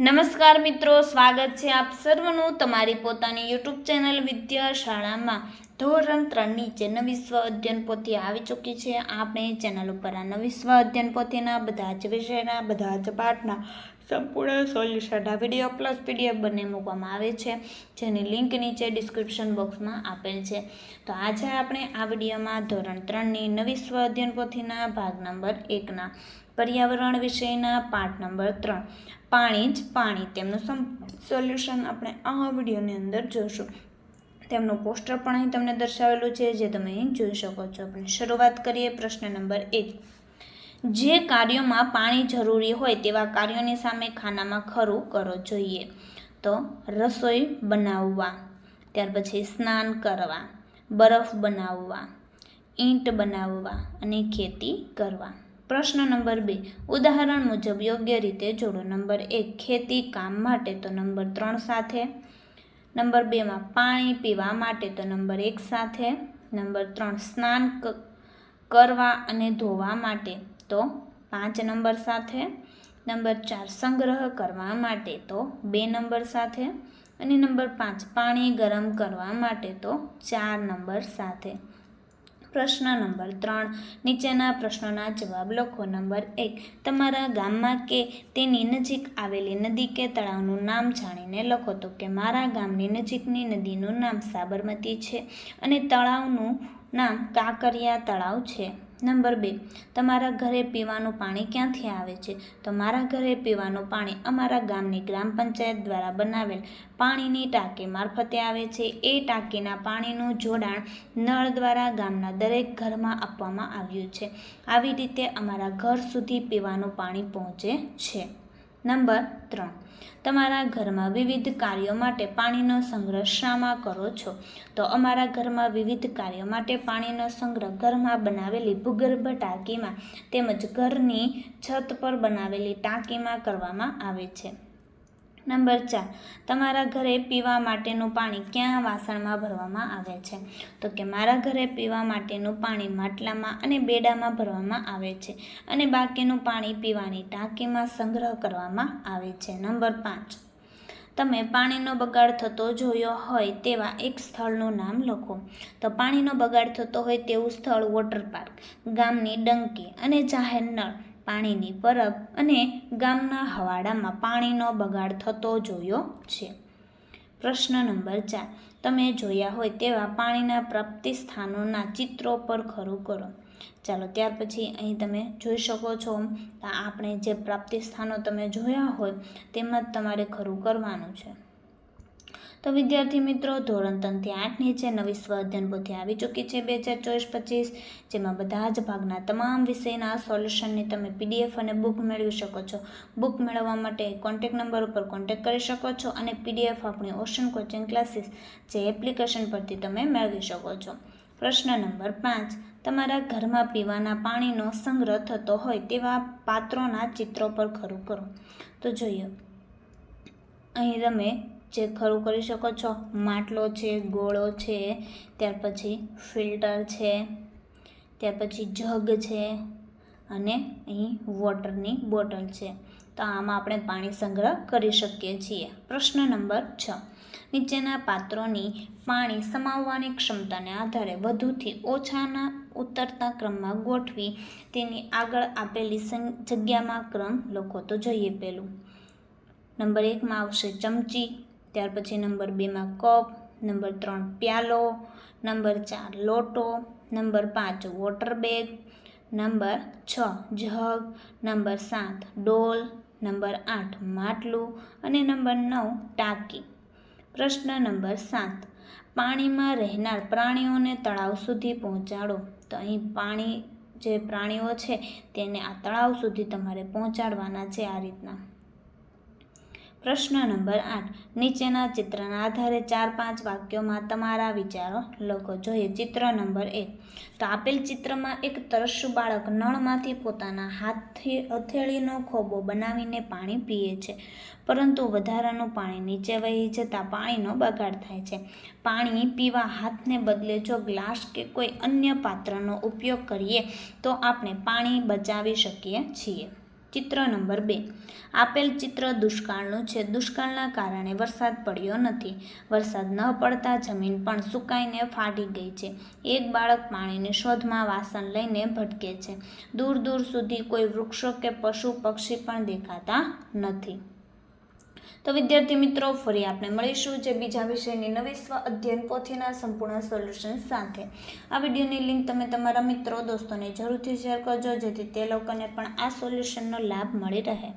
નમસ્કાર મિત્રો, સ્વાગત છે આપ સર્વનું તમારી પોતાની યુટ્યુબ ચેનલ વિદ્યાશાળામાં. ધોરણ 3ની જે નવી સ્વ અધ્યયન પોથી આવી ચૂકી છે. આપણે ચેનલ ઉપર આ નવી સ્વ અધ્યયન પોથીના બધા જ વિષયના બધા જ પાઠના સંપૂર્ણ સોલ્યુશનના વિડીયો પ્લસ PDF બંને મૂકવામાં આવે છે, જેની લિંક નીચે ડિસ્ક્રિપ્શન બોક્સમાં આપેલ છે. તો આજે આપણે આ વિડીયોમાં ધોરણ 3ની નવી સ્વ અધ્યયન પોથીના ભાગ નંબર 1ના પર્યાવરણ વિષયના પાઠ નંબર 3 પાણી જ પાણી તેમનું સોલ્યુશન આપણે આ વિડીયોની અંદર જોઈશું. તેમનું પોસ્ટર પણ અહીં તમને દર્શાવેલું છે, જે તમે અહીં જોઈ શકો છો. આપણે શરૂઆત કરીએ. પ્રશ્ન નંબર 1. જે કાર્યોમાં પાણી જરૂરી હોય તેવા કાર્યોની સામે ખાનામાં ખરું કરો જોઈએ. તો રસોઈ બનાવવા, ત્યાર પછી સ્નાન કરવા, બરફ બનાવવા, ઈંટ બનાવવા અને ખેતી કરવા. પ્રશ્ન નંબર 2. ઉદાહરણ મુજબ યોગ્ય રીતે જોડો. નંબર 1 ખેતી કામ માટે તો નંબર 3 સાથે. નંબર 2માં પાણી પીવા માટે તો નંબર 1 સાથે. નંબર 3 સ્નાન કરવા અને ધોવા માટે તો 5 નંબર સાથે. નંબર 4 સંગ્રહ કરવા માટે તો 2 નંબર સાથે. અને નંબર 5 પાણી ગરમ કરવા માટે તો 4 નંબર સાથે. પ્રશ્ન નંબર 3. નીચેના પ્રશ્નોના જવાબ લખો. નંબર 1 તમારા ગામમાં કે તેની નજીક આવેલી નદી કે તળાવનું નામ જાણીને લખો. તો કે મારા ગામની નજીકની નદીનું નામ સાબરમતી છે અને તળાવનું નામ કાંકરિયા તળાવ છે. નંબર 2 તમારા ઘરે પીવાનું પાણી ક્યાંથી આવે છે? તો મારા ઘરે પીવાનું પાણી અમારા ગામની ગ્રામ પંચાયત દ્વારા બનાવેલ પાણીની ટાંકી મારફતે આવે છે. એ ટાંકીના પાણીનું જોડાણ નળ દ્વારા ગામના દરેક ઘરમાં આપવામાં આવ્યું છે. આવી રીતે અમારા ઘર સુધી પીવાનું પાણી પહોંચે છે. નંબર 3 તમારા ઘરમાં વિવિધ કાર્યો માટે પાણીનો સંગ્રહ શામાં કરો છો? તો અમારા ઘરમાં વિવિધ કાર્યો માટે પાણીનો સંગ્રહ ઘરમાં બનાવેલી ભૂગર્ભ ટાંકીમાં તેમજ ઘરની છત પર બનાવેલી ટાંકીમાં કરવામાં આવે છે. નંબર 4 તમારા ઘરે પીવા માટેનું પાણી ક્યાં વાસણમાં ભરવામાં આવે છે? તો કે મારા ઘરે પીવા માટેનું પાણી માટલામાં અને બેડામાં ભરવામાં આવે છે અને બાકીનું પાણી પીવાની ટાંકીમાં સંગ્રહ કરવામાં આવે છે. નંબર 5 તમે પાણીનો બગાડ થતો જોયો હોય તેવા એક સ્થળનું નામ લખો. તો પાણીનો બગાડ થતો હોય તેવું સ્થળ વોટર પાર્ક, ગામની ડંકી અને જાહેર નળ, પાણીની પરબ અને ગામના હવાડામાં પાણીનો બગાડ થતો જોયો છે. પ્રશ્ન નંબર 4 તમે જોયા હોય તેવા પાણીના પ્રાપ્તિ સ્થાનોના ચિત્રો પર ખરું કરો. ચાલો, ત્યાર પછી અહીં તમે જોઈ શકો છો. આપણે જે પ્રાપ્તિ સ્થાનો તમે જોયા હોય તેમાં જ તમારે ખરું કરવાનું છે. તો વિદ્યાર્થી મિત્રો, ધોરણ 3થી 8ની જે નવી સ્વ અધ્યયન પોથી આવી ચૂકી છે 2024-25, જેમાં બધા જ ભાગના તમામ વિષયના સોલ્યુશનની તમે PDF અને બુક મેળવી શકો છો. બુક મેળવવા માટે કોન્ટેક્ટ નંબર ઉપર કોન્ટેક્ટ કરી શકો છો અને PDF આપણી ઓશન કોચિંગ ક્લાસીસ જે એપ્લિકેશન પરથી તમે મેળવી શકો છો. પ્રશ્ન નંબર 5 તમારા ઘરમાં પીવાના પાણીનો સંગ્રહ થતો હોય તેવા પાત્રોના ચિત્રો પર ખરું કરો. તો જોઈએ, અહીં તમે જે ખરું કરી શકો છો, માટલો છે, ગોળો છે, ત્યાર પછી ફિલ્ટર છે, ત્યાર પછી જગ છે અને અહીં વોટરની બોટલ છે. તો આમાં આપણે પાણી સંગ્રહ કરી શકીએ છીએ. પ્રશ્ન નંબર 6 નીચેના પાત્રોની પાણી સમાવવાની ક્ષમતાને આધારે વધુથી ઓછાના ઉતરતા ક્રમમાં ગોઠવી તેની આગળ આપેલી જગ્યામાં ક્રમ લખો. તો જોઈએ, પહેલું નંબર 1માં આવશે ચમચી, ત્યાર પછી નંબર 2માં કપ, નંબર 3 પ્યાલો, નંબર 4 લોટો, નંબર 5 વોટર બેગ, નંબર 6 જગ, નંબર 7 ડોલ, નંબર 8 માટલું અને નંબર 9 ટાંકી. પ્રશ્ન નંબર 7 પાણીમાં રહેનાર પ્રાણીઓને તળાવ સુધી પહોંચાડો. તો અહીં પાણી જે પ્રાણીઓ છે તેને આ તળાવ સુધી તમારે પહોંચાડવાના છે આ રીતના. પ્રશ્ન નંબર 8 નીચેના ચિત્રના આધારે 4-5 વાક્યોમાં તમારા વિચારો લખો. જોઈએ, ચિત્ર નંબર 1. તો આપેલ ચિત્રમાં એક તરસ્યું બાળક નળમાંથી પોતાના હાથથી હથેળીનો ખોબો બનાવીને પાણી પીએ છે, પરંતુ વધારાનું પાણી નીચે વહી જતાં પાણીનો બગાડ થાય છે. પાણી પીવા હાથને બદલે જો ગ્લાસ કે કોઈ અન્ય પાત્રનો ઉપયોગ કરીએ તો આપણે પાણી બચાવી શકીએ છીએ. ચિત્ર નંબર 2. આપેલ ચિત્ર દુષ્કાળનું છે. દુષ્કાળના કારણે વરસાદ પડ્યો નથી. વરસાદ ન પડતા જમીન પણ સુકાઈને ફાટી ગઈ છે. એક બાળક પાણીની શોધમાં વાસણ લઈને ભટકે છે. દૂર દૂર સુધી કોઈ વૃક્ષો કે પશુ પક્ષી પણ દેખાતા નથી. તો વિદ્યાર્થી મિત્રો, ફરી આપણે મળીશું જે બીજા વિષયની નવી સ્વ અધ્યયન પોથીના સંપૂર્ણ સોલ્યુશન સાથે. આ વિડીયોની લિંક તમે તમારા મિત્રો દોસ્તોને જરૂરથી શેર કરજો, જેથી તે લોકોને પણ આ સોલ્યુશનનો લાભ મળી રહે.